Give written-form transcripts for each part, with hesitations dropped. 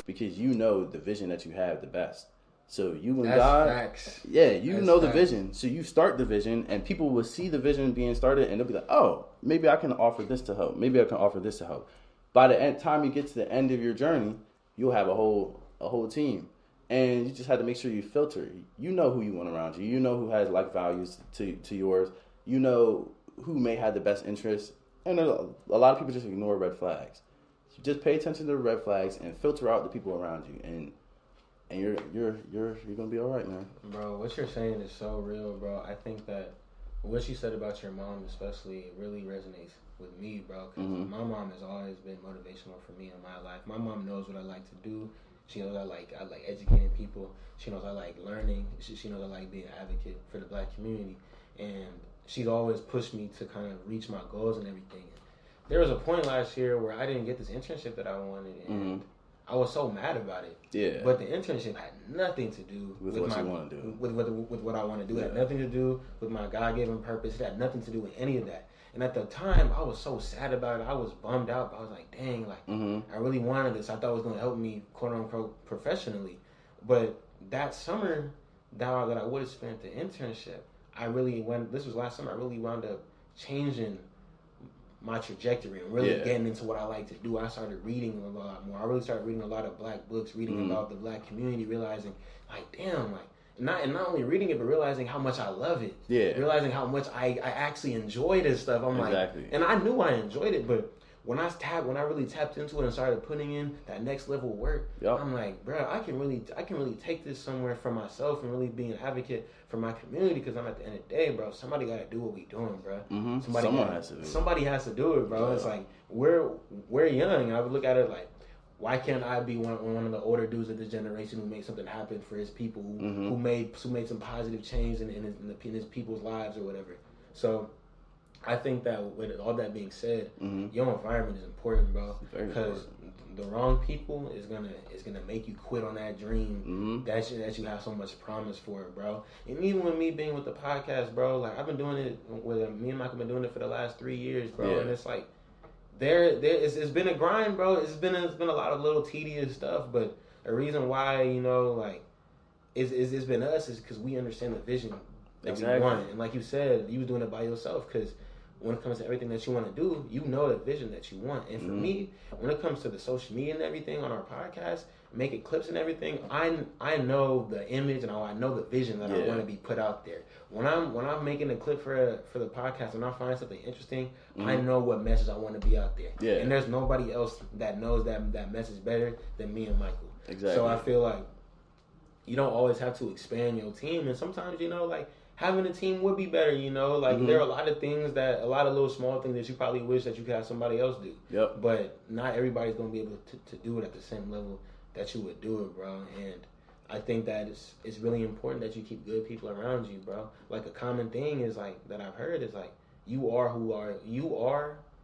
because you know the vision that you have the best. So you and That's God, facts. yeah, you That's know the facts. vision. So you start the vision, and people will see the vision being started, and they'll be like, "Oh, maybe I can offer this to help. Maybe I can offer this to help." By the time you get to the end of your journey, you'll have a whole team, and you just have to make sure you filter. You know who you want around you. You know who has like values to yours. You know who may have the best interests, and a lot of people just ignore red flags. So just pay attention to the red flags and filter out the people around you, and you're gonna be all right, man. Bro, what you're saying is so real, bro. I think that what you said about your mom, especially, really resonates with me, bro. Because my mom has always been motivational for me in my life. My mom knows what I like to do. She knows I like educating people. She knows I like learning. She knows I like being an advocate for the Black community, and she's always pushed me to kind of reach my goals and everything. There was a point last year where I didn't get this internship that I wanted, and I was so mad about it. Yeah. But the internship had nothing to do with what you want to do. With what I want to do. It had nothing to do with my God-given purpose. It had nothing to do with any of that. And at the time, I was so sad about it. I was bummed out. I was like, dang, like, I really wanted this. I thought it was going to help me, quote-unquote, professionally. But that summer that I would have spent the internship, this was last summer, I really wound up changing my trajectory and really getting into what I like to do. I started reading a lot more. I really started reading a lot of Black books, reading about the Black community, realizing, like, damn, like, not only reading it, but realizing how much I love it. Yeah. Realizing how much I actually enjoy this stuff. I'm exactly. like, and I knew I enjoyed it, but when I really tapped into it and started putting in that next level of work, I'm like, bro, I can really take this somewhere for myself and really be an advocate for my community, because I'm at the end of the day, bro, somebody got to do what we doing, bro. Somebody has to do it, bro. Yeah. It's like, we're young. I would look at it like, why can't I be one of the older dudes of this generation who made something happen for his people, who made some positive change in his people's lives or whatever. So I think that with all that being said, your environment is important, bro. Because the wrong people is gonna make you quit on that dream that you have so much promise for, bro. And even with me being with the podcast, bro, like, I've been doing it with me and Michael been doing it for the last 3 years, bro. Yeah. And it's like it's been a grind, bro. It's been a lot of little tedious stuff, but the reason why, you know, like, it's been us is because we understand the vision that we want. And like you said, you was doing it by yourself, because when it comes to everything that you want to do, you know the vision that you want. And for me, when it comes to the social media and everything on our podcast, making clips and everything, I know the image and I know the vision that I want to be put out there. When I'm making a clip for the podcast and I find something interesting, I know what message I want to be out there. Yeah. And there's nobody else that knows that message better than me and Michael. Exactly. So I feel like you don't always have to expand your team, and sometimes, you know, like, having a team would be better, you know? Like, there are a lot of little small things that you probably wish that you could have somebody else do. Yep. But not everybody's going to be able to do it at the same level that you would do it, bro. And I think that it's really important that you keep good people around you, bro. Like, a common thing is, like, that I've heard is, like, you are,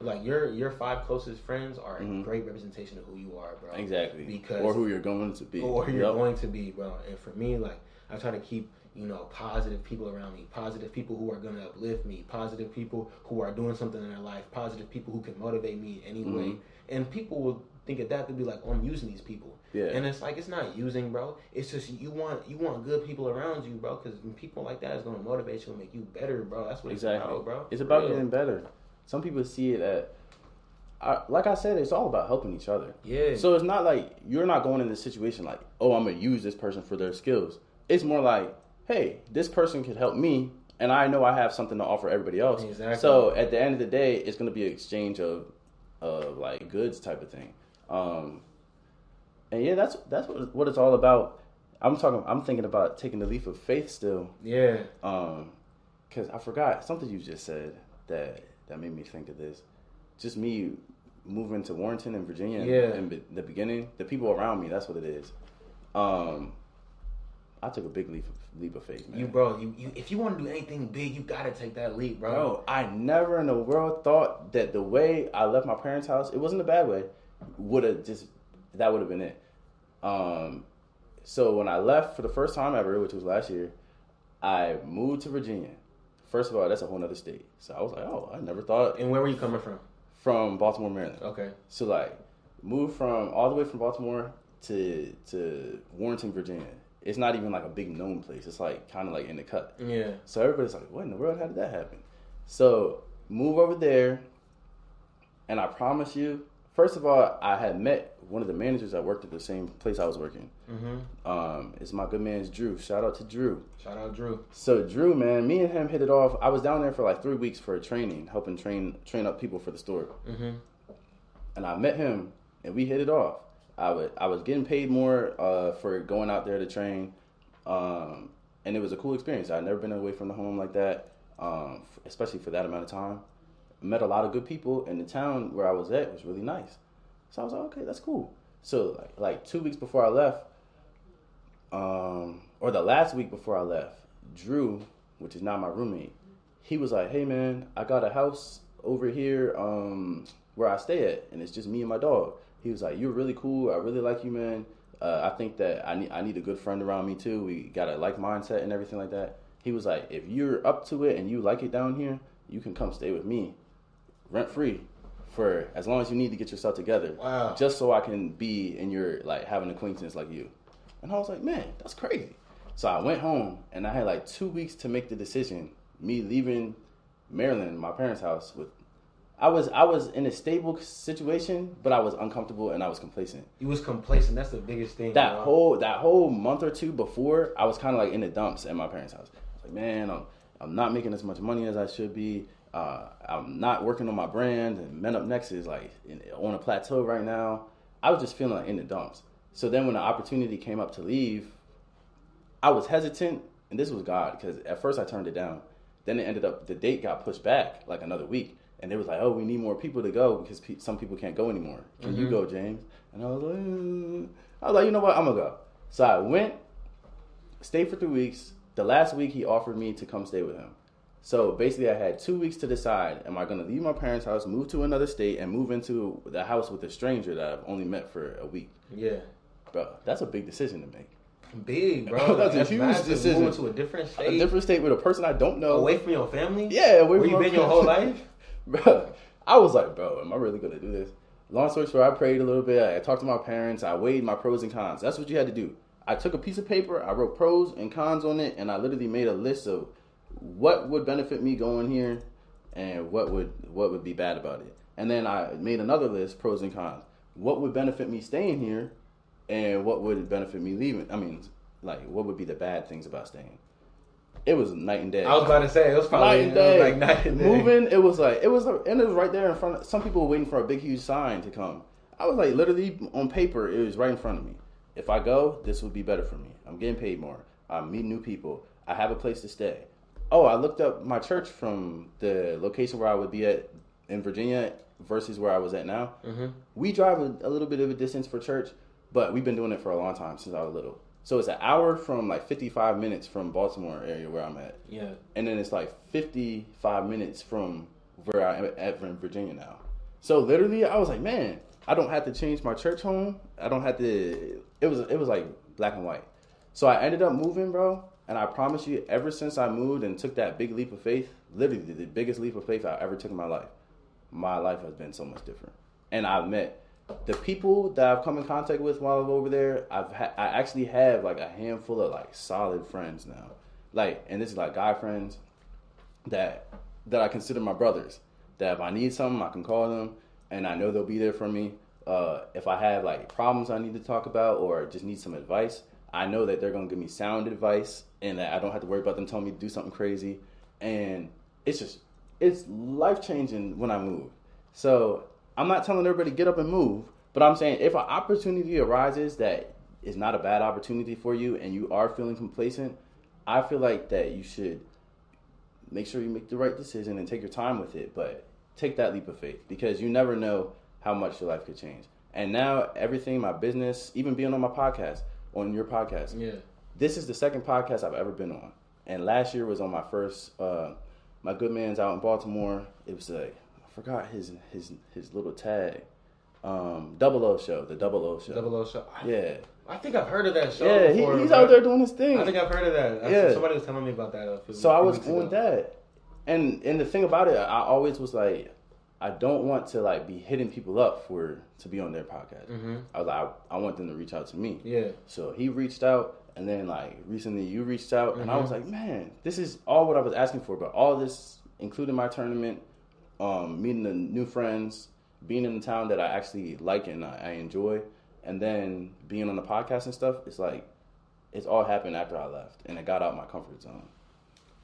like, your 5 closest friends are a great representation of who you are, bro. Exactly. Or who you're going to be. Or who you're going to be, bro. And for me, like, I try to keep, you know, positive people around me, positive people who are going to uplift me, positive people who are doing something in their life, positive people who can motivate me in any way. And people will think of that to be like, oh, I'm using these people. Yeah. And it's like, it's not using, bro. It's just you want good people around you, bro, because people like that is going to motivate you and make you better, bro. That's what it's about, bro. It's about getting better. Some people see it like I said, it's all about helping each other. Yeah. So it's not like you're not going in this situation like, oh, I'm going to use this person for their skills. It's more like, hey, this person could help me, and I know I have something to offer everybody else. Exactly. So at the end of the day, it's going to be an exchange of like goods type of thing. And yeah, that's what it's all about. I'm thinking about taking the leap of faith still. Yeah. Because I forgot something you just said that made me think of this. Just me moving to Warrenton in Virginia in the beginning, the people around me, that's what it is. I took a big leap of faith, man. You if you want to do anything big, you gotta take that leap, bro. Bro, I never in the world thought that the way I left my parents' house, it wasn't a bad way, that would have been it. So when I left for the first time ever, which was last year, I moved to Virginia. First of all, that's a whole nother state. So I was like, oh, I never thought. And where were you coming from? From Baltimore, Maryland. Okay. So like, moved all the way from Baltimore to Warrenton, Virginia. It's not even like a big known place. It's like kind of like in the cut. Yeah. So everybody's like, what in the world? How did that happen? So move over there, and I promise you, first of all, I had met one of the managers that worked at the same place I was working. Mm-hmm. It's my good man's Drew. Shout out to Drew. Shout out Drew. So Drew, man, me and him hit it off. I was down there for like 3 weeks for a training, helping train up people for the store. Mm-hmm. And I met him, and we hit it off. I was getting paid more for going out there to train, and it was a cool experience. I'd never been away from the home like that, especially for that amount of time. Met a lot of good people, and the town where I was at was really nice. So I was like, okay, that's cool. So like 2 weeks before I left, or the last week before I left, Drew, which is not my roommate, he was like, hey man, I got a house over here where I stay at, and it's just me and my dog. He was like, you're really cool. I really like you, man. I think that I need a good friend around me too. We got a like mindset and everything like that. He was like, if you're up to it and you like it down here, you can come stay with me rent free for as long as you need to get yourself together. Wow. Just so I can be in your, like, have an acquaintance like you. And I was like, man, that's crazy. So I went home, and I had like 2 weeks to make the decision. Me leaving Maryland, my parents' house, I was in a stable situation, but I was uncomfortable and I was complacent. You was complacent. That's the biggest thing. That whole month or two before, I was kind of like in the dumps at my parents' house. I was like, man, I'm not making as much money as I should be. I'm not working on my brand, and Men Up Next is like on a plateau right now. I was just feeling like in the dumps. So then when the opportunity came up to leave, I was hesitant, and this was God, because at first I turned it down. Then it ended up, the date got pushed back like another week, and they was like, oh, we need more people to go because some people can't go anymore. Can you go, James? And I was like, you know what, I'm gonna go. So I went, stayed for 3 weeks. The last week he offered me to come stay with him. So basically I had 2 weeks to decide, am I going to leave my parents' house, move to another state, and move into the house with a stranger that I've only met for a week? Yeah. Bro, that's a big decision to make. Big, bro. That's a huge decision. Move to a different state. A different state with a person I don't know. Away from your family? Yeah, away from your family. Where you been your whole life? Bro, I was like, bro, am I really going to do this? Long story short, I prayed a little bit. I talked to my parents. I weighed my pros and cons. That's what you had to do. I took a piece of paper. I wrote pros and cons on it, and I literally made a list of what would benefit me going here and what would be bad about it. And then I made another list, pros and cons. What would benefit me staying here and what would benefit me leaving? I mean, like, what would be the bad things about staying? It was night and day. I was about to say, it was probably night and day. Like night and day. Moving, it was right there in front of, some people were waiting for a big, huge sign to come. I was like, literally on paper, it was right in front of me. If I go, this would be better for me. I'm getting paid more. I'm meeting new people. I have a place to stay. Oh, I looked up my church from the location where I would be at in Virginia versus where I was at now. Mm-hmm. We drive a little bit of a distance for church, but we've been doing it for a long time since I was little. So it's an hour from like 55 minutes from Baltimore area where I'm at. Yeah. And then it's like 55 minutes from where I'm at in Virginia now. So literally I was like, man, I don't have to change my church home. I don't have to, it was like black and white. So I ended up moving, bro. And I promise you, ever since I moved and took that big leap of faith, literally the biggest leap of faith I ever took in my life has been so much different. And I've met the people that I've come in contact with while I'm over there. I actually have like a handful of like solid friends now. Like, and this is like guy friends that I consider my brothers. That if I need something, I can call them, and I know they'll be there for me. If I have like problems I need to talk about or just need some advice, I know that they're going to give me sound advice and that I don't have to worry about them telling me to do something crazy. And it's life-changing when I move. So I'm not telling everybody to get up and move, but I'm saying if an opportunity arises that is not a bad opportunity for you and you are feeling complacent, I feel like that you should make sure you make the right decision and take your time with it, but take that leap of faith because you never know how much your life could change. And now everything, my business, even being on my podcast, on your podcast. Yeah. This is the second podcast I've ever been on. And last year was on my first, my good man's out in Baltimore. It was I forgot his little tag. Double O Show, the Double O Show. Double O Show. Yeah. I think I've heard of that show before. He's out there doing his thing. I think I've heard of that. Yeah. Somebody was telling me about that. So I was on that. And the thing about it, I always was like, I don't want to like be hitting people up to be on their podcast. Mm-hmm. I was like, I want them to reach out to me. Yeah. So he reached out, and then like recently you reached out, mm-hmm. and I was like, man, this is all what I was asking for. But all this, including my tournament, meeting the new friends, being in the town that I actually like and I enjoy, and then being on the podcast and stuff, it's like it's all happened after I left, and it got out my comfort zone.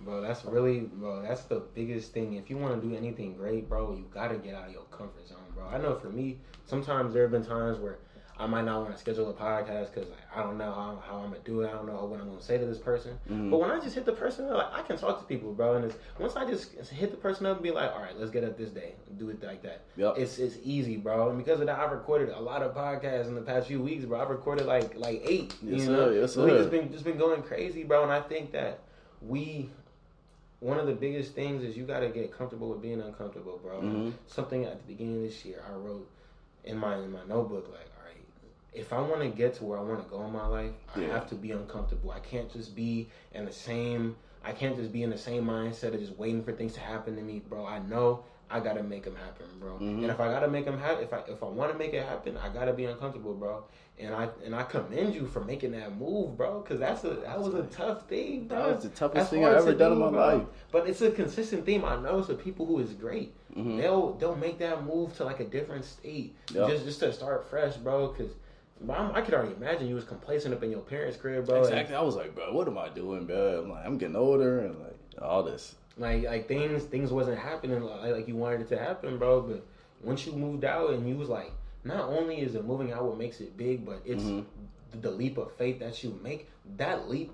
Bro, that's the biggest thing. If you want to do anything great, bro, you got to get out of your comfort zone, bro. I know for me, sometimes there have been times where I might not want to schedule a podcast because like, I don't know how I'm going to do it. I don't know what I'm going to say to this person. Mm-hmm. But when I just hit the person up, like, I can talk to people, bro. And once I just hit the person up and be like, all right, let's get up this day. Do it like that. Yep. It's easy, bro. And because of that, I've recorded a lot of podcasts in the past few weeks, bro. I've recorded like 8. Yes, you know? Sir. Yes, so sir. it's just been going crazy, bro. And I think that one of the biggest things is you got to get comfortable with being uncomfortable, bro. Mm-hmm. Something at the beginning of this year I wrote in my notebook, like, all right, if I want to get to where I want to go in my life, I have to be uncomfortable. I can't just be in the same mindset of just waiting for things to happen to me, bro. I know I got to make them happen, bro. Mm-hmm. And if I got to make them happen, if I want to make it happen, I got to be uncomfortable, bro. And I commend you for making that move, bro, because that was a tough thing, bro. That was the toughest thing I've ever done in my life. But it's a consistent theme. I know so people who is great, mm-hmm. they'll make that move to like a different state, just to start fresh, bro. Because I could already imagine you was complacent up in your parents' crib, bro. Exactly. I was like, bro, what am I doing, bro? I'm getting older and like all this. Like things wasn't happening like you wanted it to happen, bro. But once you moved out and you was like, not only is it moving out what makes it big, but it's mm-hmm. the leap of faith that you make. That leap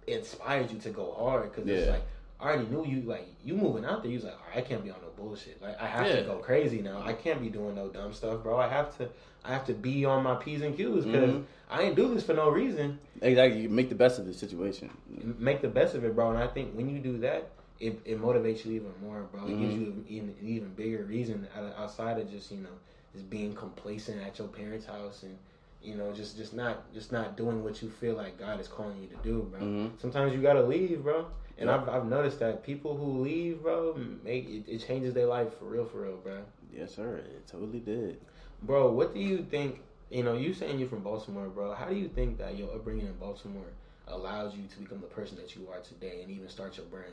inspires you to go hard because it's like, I already knew you, like, you moving out there, you was like, all right, I can't be on no bullshit. Like, I have to go crazy now. I can't be doing no dumb stuff, bro. I have to be on my P's and Q's because mm-hmm. I ain't do this for no reason. Exactly. You make the best of the situation. Make the best of it, bro. And I think when you do that, it motivates you even more, bro. It mm-hmm. gives you an even bigger reason outside of just, just being complacent at your parents' house and, just not doing what you feel like God is calling you to do, bro. Mm-hmm. Sometimes you gotta leave, bro. And I've noticed that people who leave, bro, it changes their life for real, bro. Yes, sir. It totally did. Bro, what do you think, you saying you're from Baltimore, bro, how do you think that your upbringing in Baltimore allows you to become the person that you are today and even start your brand?